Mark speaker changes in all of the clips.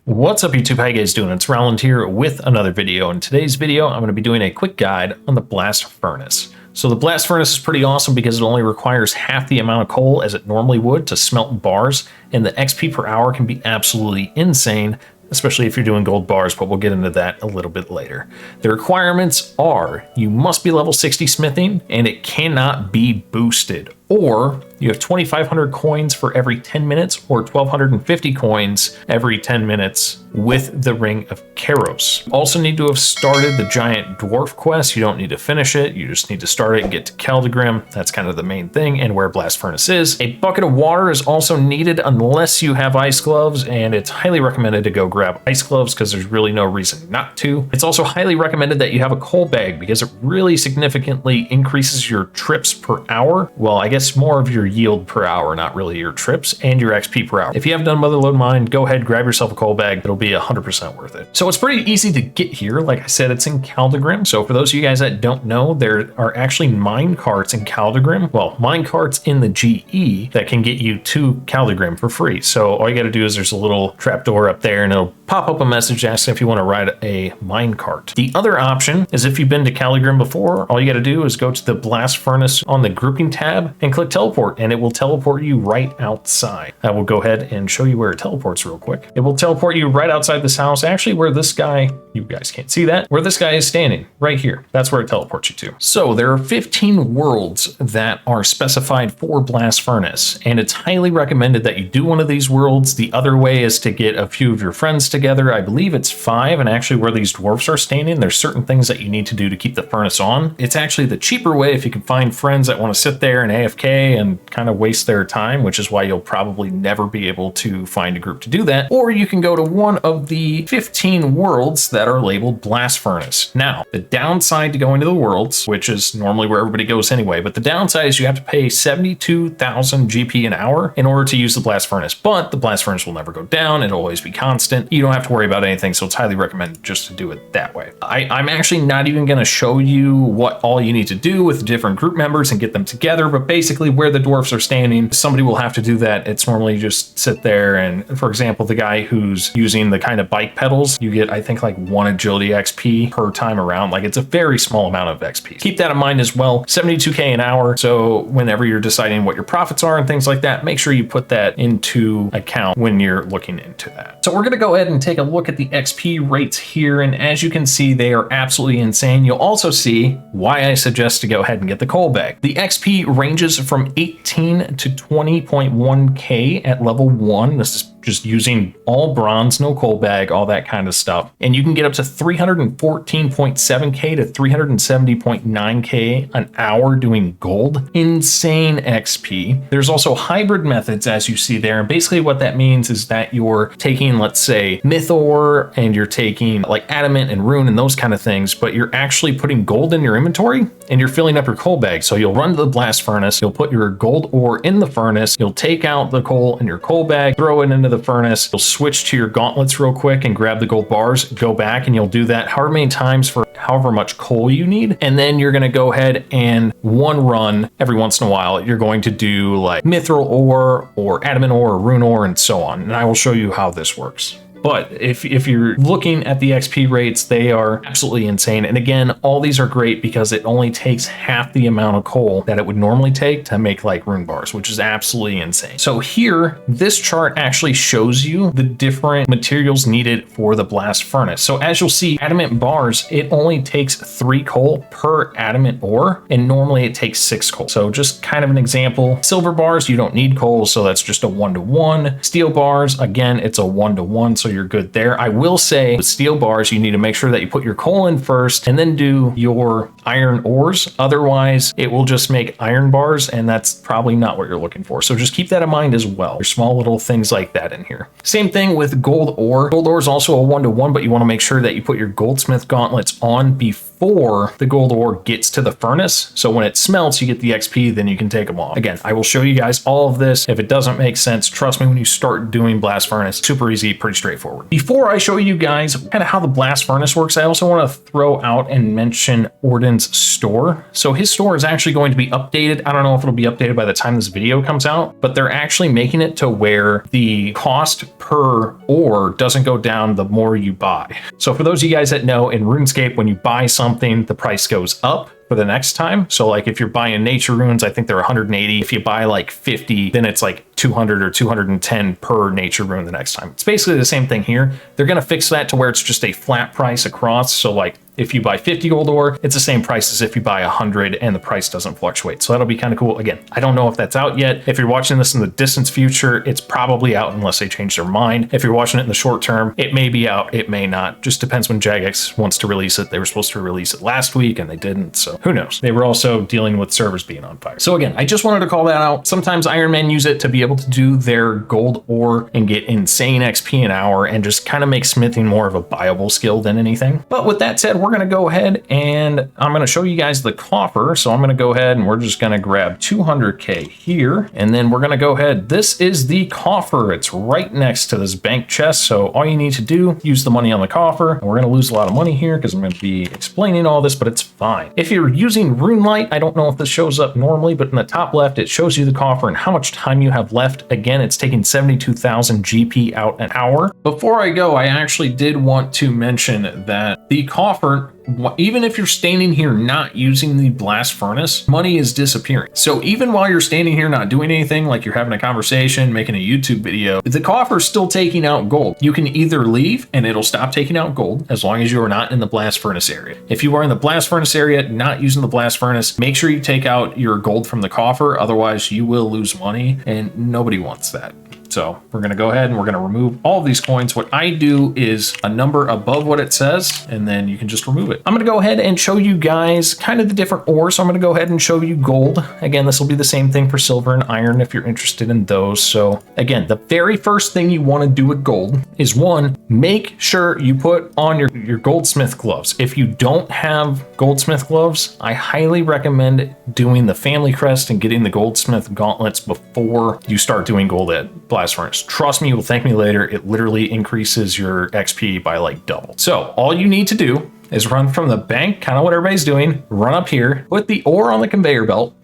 Speaker 1: What's up YouTube, how you guys doing? It's Rolland here with another video. In today's video, I'm going to be doing a quick guide on the blast furnace. So the blast furnace is pretty awesome because it only requires half the amount of coal as it normally would to smelt bars, and the XP per hour can be absolutely insane, especially if you're doing gold bars, but we'll get into that a little bit later. The requirements are you must be level 60 smithing and it cannot be boosted, or you have 2,500 coins for every 10 minutes or 1,250 coins every 10 minutes with the Ring of Kairos. You also need to have started the giant dwarf quest. You don't need to finish it. You just need to start it and get to Keldegrim. That's kind of the main thing and where blast furnace is. A bucket of water is also needed unless you have ice gloves, and it's highly recommended to go grab ice gloves because there's really no reason not to. It's also highly recommended that you have a coal bag because it really significantly increases your trips per hour. Well, I guess more of your yield per hour, not really your trips, and your XP per hour. If you haven't done Motherlode Mine, go ahead, grab yourself a coal bag. It'll be 100% worth it. So it's pretty easy to get here. Like I said, it's in Keldegrim. So for those of you guys that don't know, there are actually mine carts in Keldegrim. Well, mine carts in the GE that can get you to Keldegrim for free. So all you got to do is there's a little trapdoor up there and it'll pop up a message asking if you want to ride a mine cart. The other option is if you've been to Keldegrim before, all you got to do is go to the blast furnace on the grouping tab and click teleport, and it will teleport you right outside. I will go ahead and show you where it teleports real quick. It will teleport you right outside this house, actually where this guy, you guys can't see that, where this guy is standing right here. That's where it teleports you to. So there are 15 worlds that are specified for blast furnace, and it's highly recommended that you do one of these worlds. The other way is to get a few of your friends together. I believe it's 5, and actually where these dwarfs are standing, there's certain things that you need to do to keep the furnace on. It's actually the cheaper way if you can find friends that want to sit there and AFK and kind of waste their time, which is why you'll probably never be able to find a group to do that. Or you can go to one of the 15 worlds that are labeled blast furnace. Now, the downside to going to the worlds, which is normally where everybody goes anyway, but the downside is you have to pay 72,000 GP an hour in order to use the blast furnace, but the blast furnace will never go down. It'll always be constant. You don't have to worry about anything, so it's highly recommended just to do it that way. I'm actually not even going to show you what all you need to do with different group members and get them together, but basically where the dwarfs are standing, somebody will have to do that. It's normally just sit there and, for example, the guy who's using the kind of bike pedals, you get, I think, like 1 agility XP per time around. Like, it's a very small amount of XP. Keep that in mind as well. 72K an hour. So whenever you're deciding what your profits are and things like that, make sure you put that into account when you're looking into that. So we're going to go ahead and take a look at the XP rates here. And as you can see, they are absolutely insane. You'll also see why I suggest to go ahead and get the coal bag. The XP ranges from 18 to 20.1K at level 1. This is just using all bronze, no coal bag, all that kind of stuff. And you can get up to 314.7K to 370.9K an hour doing gold. Insane XP. There's also hybrid methods, as you see there. And basically what that means is that you're taking, let's say, myth ore, and you're taking like adamant and rune and those kind of things, but you're actually putting gold in your inventory and you're filling up your coal bag. So you'll run to the blast furnace, you'll put your gold ore in the furnace, you'll take out the coal in your coal bag, throw it into the furnace, you'll switch to your gauntlets real quick and grab the gold bars, go back, and you'll do that however many times for however much coal you need. And then you're going to go ahead and one run every once in a while, you're going to do like mithril ore or adamant ore or rune ore and so on. And I will show you how this works. But if you're looking at the XP rates, they are absolutely insane. And again, all these are great because it only takes half the amount of coal that it would normally take to make like rune bars, which is absolutely insane. So here, this chart actually shows you the different materials needed for the blast furnace. So as you'll see, adamant bars, it only takes 3 coal per adamant ore, and normally it takes 6 coal. So just kind of an example, silver bars, you don't need coal, so that's just a 1-to-1. Steel bars, again, it's a 1-to-1, so you're good there. I will say with steel bars, you need to make sure that you put your coal in first and then do your iron ores. Otherwise, it will just make iron bars, and that's probably not what you're looking for. So just keep that in mind as well. There's small little things like that in here. Same thing with gold ore. Gold ore is also a 1-to-1, but you want to make sure that you put your goldsmith gauntlets on before the gold ore gets to the furnace. So when it smelts, you get the XP, then you can take them off. Again, I will show you guys all of this. If it doesn't make sense, trust me, when you start doing blast furnace, super easy, pretty straightforward. Before I show you guys kind of how the blast furnace works, I also want to throw out and mention Ordin Kevin's store. So his store is actually going to be updated. I don't know if it'll be updated by the time this video comes out, but they're actually making it to where the cost per ore doesn't go down the more you buy. So for those of you guys that know, in RuneScape, when you buy something, the price goes up for the next time. So like if you're buying nature runes, I think they're 180. If you buy like 50, then it's like 200 or 210 per nature rune the next time. It's basically the same thing here. They're going to fix that to where it's just a flat price across. So like if you buy 50 gold ore, it's the same price as if you buy 100 and the price doesn't fluctuate. So that'll be kind of cool. Again, I don't know if that's out yet. If you're watching this in the distant future, it's probably out unless they change their mind. If you're watching it in the short term, it may be out, it may not. Just depends when Jagex wants to release it. They were supposed to release it last week and they didn't. So who knows? They were also dealing with servers being on fire. So again, I just wanted to call that out. Sometimes Iron Men use it to be able to do their gold ore and get insane XP an hour and just kind of make smithing more of a viable skill than anything. But with that said, we're going to go ahead and I'm going to show you guys the coffer. So I'm going to go ahead and we're just going to grab 200K here. And then we're going to go ahead. This is the coffer. It's right next to this bank chest. So all you need to do, use the money on the coffer. And we're going to lose a lot of money here because I'm going to be explaining all this, but it's fine. If you're using RuneLight, I don't know if this shows up normally, but in the top left, it shows you the coffer and how much time you have left. Again, it's taking 72,000 GP out an hour. Before I go, I actually did want to mention that the coffer, even if you're standing here not using the blast furnace, money is disappearing. So even while you're standing here not doing anything, like you're having a conversation, making a YouTube video, the coffer's still taking out gold. You can either leave and it'll stop taking out gold as long as you are not in the blast furnace area. If you are in the blast furnace area, not using the blast furnace, make sure you take out your gold from the coffer. Otherwise you will lose money and nobody wants that. So we're going to go ahead and we're going to remove all of these coins. What I do is a number above what it says, and then you can just remove it. I'm going to go ahead and show you guys kind of the different ores. So I'm going to go ahead and show you gold. Again, this will be the same thing for silver and iron if you're interested in those. So again, the very first thing you want to do with gold is one, make sure you put on your goldsmith gloves. If you don't have goldsmith gloves, I highly recommend doing the family crest and getting the goldsmith gauntlets before you start doing gold at blast furnace. Trust me, you will thank me later. It literally increases your XP by like double. So all you need to do is run from the bank, kind of what everybody's doing, run up here, put the ore on the conveyor belt,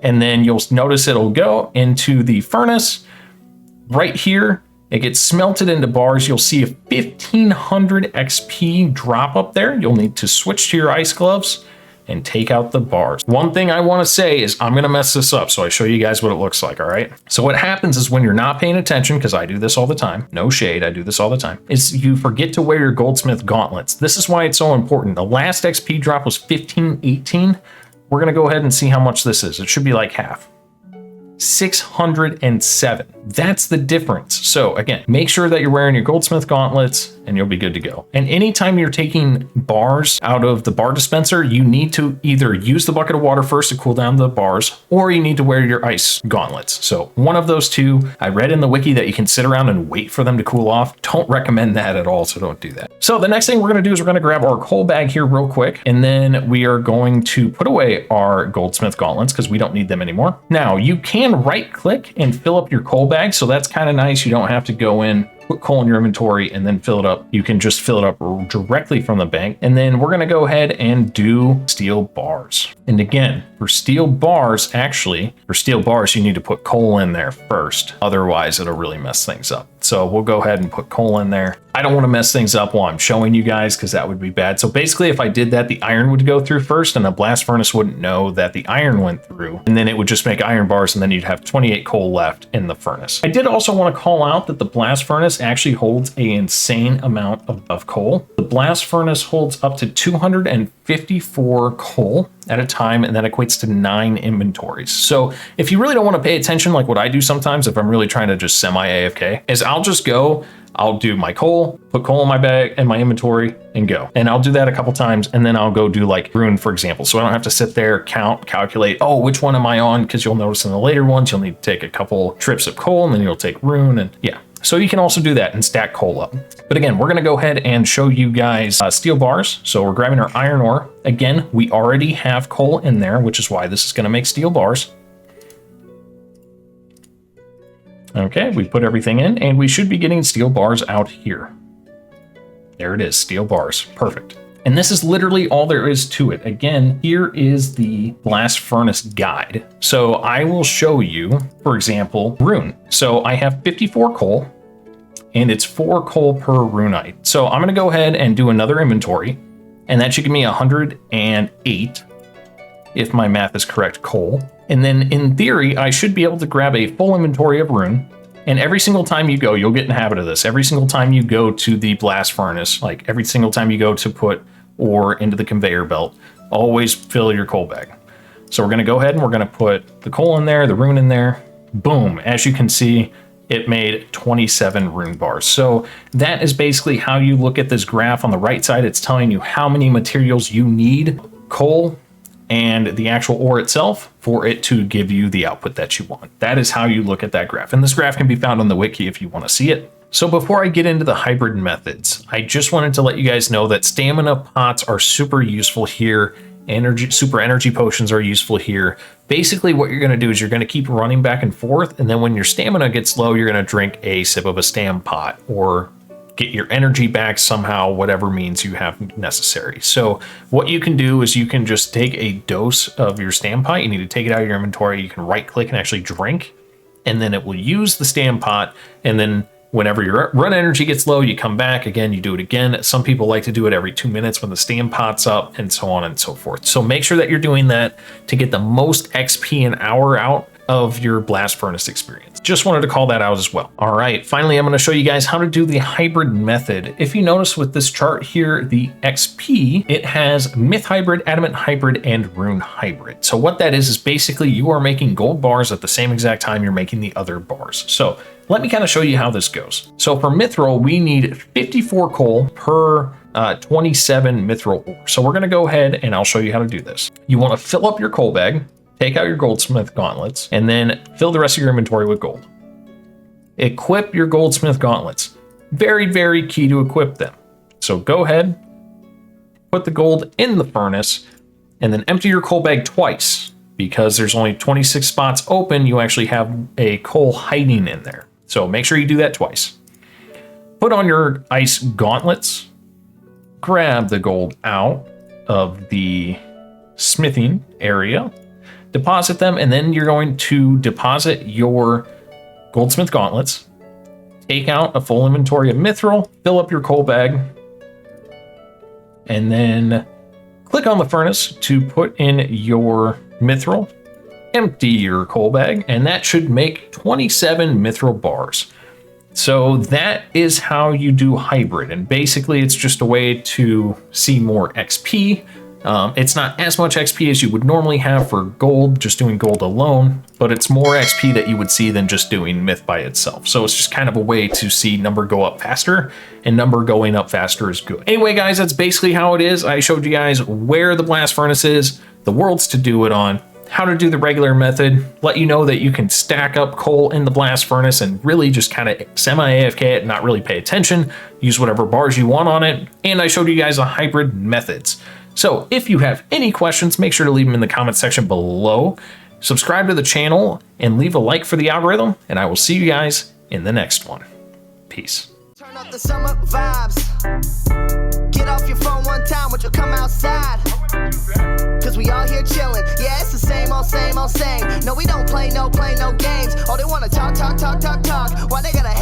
Speaker 1: and then you'll notice it'll go into the furnace right here. It gets smelted into bars. You'll see a 1500 XP drop up there. You'll need to switch to your ice gloves and take out the bars. One thing I want to say is I'm going to mess this up. So I show you guys what it looks like. All right. So what happens is when you're not paying attention, because I do this all the time, no shade, I do this all the time, is you forget to wear your goldsmith gauntlets. This is why it's so important. The last XP drop was 1518. We're going to go ahead and see how much this is. It should be like half. 607. That's the difference. So again, make sure that you're wearing your goldsmith gauntlets and you'll be good to go. And anytime you're taking bars out of the bar dispenser, you need to either use the bucket of water first to cool down the bars, or you need to wear your ice gauntlets. So one of those two. I read in the wiki that you can sit around and wait for them to cool off. Don't recommend that at all, so don't do that. So the next thing we're going to do is we're going to grab our coal bag here real quick, and then we are going to put away our goldsmith gauntlets because we don't need them anymore. Now you can right click and fill up your coal bag, so that's kind of nice. You don't have to go in, put coal in your inventory and then fill it up. You can just fill it up directly from the bank. And then we're going to go ahead and do steel bars. And again, for steel bars, you need to put coal in there first. Otherwise, it'll really mess things up. So we'll go ahead and put coal in there. I don't want to mess things up while I'm showing you guys because that would be bad. So basically, if I did that, the iron would go through first and the blast furnace wouldn't know that the iron went through. And then it would just make iron bars and then you'd have 28 coal left in the furnace. I did also want to call out that the blast furnace actually holds an insane amount of coal. The blast furnace holds up to 254 coal at a time, and that equates to 9 inventories. So if you really don't want to pay attention, like what I do sometimes if I'm really trying to just semi-AFK, is I'll do my coal, put coal in my bag and my inventory and go. And I'll do that a couple times and then I'll go do like rune, for example. So I don't have to sit there, calculate, oh, which one am I on? Because you'll notice in the later ones, you'll need to take a couple trips of coal and then you'll take rune, and yeah. So you can also do that and stack coal up. But again, we're going to go ahead and show you guys steel bars. So we're grabbing our iron ore. Again, we already have coal in there, which is why this is going to make steel bars. Okay, we put everything in and we should be getting steel bars out here. There it is, steel bars. Perfect. And this is literally all there is to it. Again, here is the blast furnace guide. So I will show you, for example, rune. So I have 54 coal and it's 4 coal per runite. So I'm gonna go ahead and do another inventory, and that should give me 108, if my math is correct, coal. And then in theory, I should be able to grab a full inventory of rune. And every single time you go, you'll get in the habit of this. Every single time you go to the blast furnace, like every single time you go to put ore into the conveyor belt, always fill your coal bag. So we're gonna go ahead and we're gonna put the coal in there, the rune in there. Boom, as you can see, it made 27 rune bars. So that is basically how you look at this graph. On the right side, it's telling you how many materials you need, coal, and the actual ore itself, for it to give you the output that you want. That is how you look at that graph. And this graph can be found on the wiki if you want to see it. So before I get into the hybrid methods, I just wanted to let you guys know that stamina pots are super useful here. Super energy potions are useful here. Basically what you're going to do is you're going to keep running back and forth, and then when your stamina gets low, you're going to drink a sip of a stam pot or get your energy back somehow, whatever means you have necessary. So what you can do is you can just take a dose of your stam pot. You need to take it out of your inventory. You can right click and actually drink, and then it will use the stam pot. And then whenever your run energy gets low, you come back again, you do it again. Some people like to do it every 2 minutes when the stam pot's up, and so on and so forth. So make sure that you're doing that to get the most XP an hour out of your blast furnace experience. Just wanted to call that out as well. All right, finally, I'm going to show you guys how to do the hybrid method. If you notice with this chart here, the XP, it has myth hybrid, adamant hybrid, and rune hybrid. So what that is basically you are making gold bars at the same exact time you're making the other bars. So let me kind of show you how this goes. So for mithril, we need 54 coal per 27 mithril ore. So we're going to go ahead and I'll show you how to do this. You want to fill up your coal bag, take out your goldsmith gauntlets, and then fill the rest of your inventory with gold. Equip your goldsmith gauntlets. Very, very key to equip them. So go ahead, put the gold in the furnace, and then empty your coal bag twice. Because there's only 26 spots open, you actually have a coal hiding in there. So make sure you do that twice. Put on your ice gauntlets, grab the gold out of the smithing area, deposit them, and then you're going to deposit your goldsmith gauntlets, take out a full inventory of mithril, fill up your coal bag, and then click on the furnace to put in your mithril, empty your coal bag, and that should make 27 mithril bars. So that is how you do hybrid, and basically it's just a way to see more XP. It's not as much XP as you would normally have for gold, just doing gold alone, but it's more XP that you would see than just doing myth by itself. So it's just kind of a way to see number go up faster, and number going up faster is good. Anyway, guys, that's basically how it is. I showed you guys where the blast furnace is, the worlds to do it on, how to do the regular method, let you know that you can stack up coal in the blast furnace and really just kind of semi-AFK it, not really pay attention, use whatever bars you want on it, and I showed you guys the hybrid methods. So if you have any questions, make sure to leave them in the comment section below. Subscribe to the channel and leave a like for the algorithm, and I will see you guys in the next one. Peace.
Speaker 2: Turn up the summer vibes. Get off your phone one time, when you come outside. Cause we all here chilling. Yeah, it's the same old, same. No, we don't play no games. Oh, they wanna talk. Why they gotta